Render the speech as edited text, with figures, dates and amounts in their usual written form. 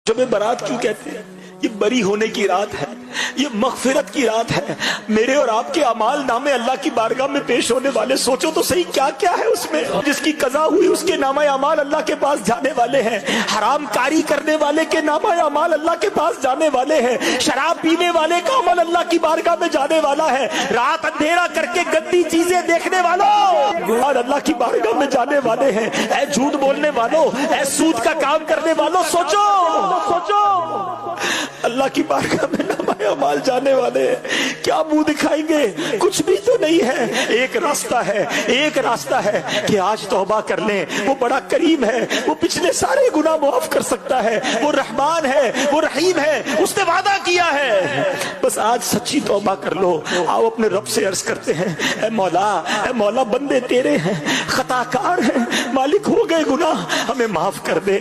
जब बारात क्यों कहते हैं? ये बरी होने की रात है, ये मगफिरत की रात है। मेरे और आपके अमाल नामे अल्लाह की बारगाह में पेश होने वाले, सोचो तो सही क्या क्या है उसमें। जिसकी कज़ा हुई उसके नामा अमाल अल्लाह के पास जाने वाले हैं। हराम कारी करने वाले के नामा अमाल अल्लाह के पास जाने वाले हैं। शराब पीने वाले का अमल अल्लाह की बारगाह में जाने वाला है। रात अंधेरा करके गंदी चीजें देखने वालों अल्लाह की बारगाह में जाने वाले हैं। ऐ झूठ बोलने वालों, ऐ सूद का काम करने वालों, सोचो अल्लाह की बारगाह में नामाए अमाल जाने वाले हैं। क्या मुंह दिखाएंगे? कुछ भी तो नहीं है। एक रास्ता है कि आज तौबा कर लें। वो बड़ा करीम है, वो पिछले सारे गुनाह माफ कर सकता है। वो रहमान है, वो रहीम है, उसने वादा किया है। बस आज सच्ची तौबा कर लो। आओ अपने रब से अर्ज करते हैं, ऐ मौला बंदे तेरे हैं, खताकार हैं, मालिक हो गए गुनाह, हमें माफ कर दे।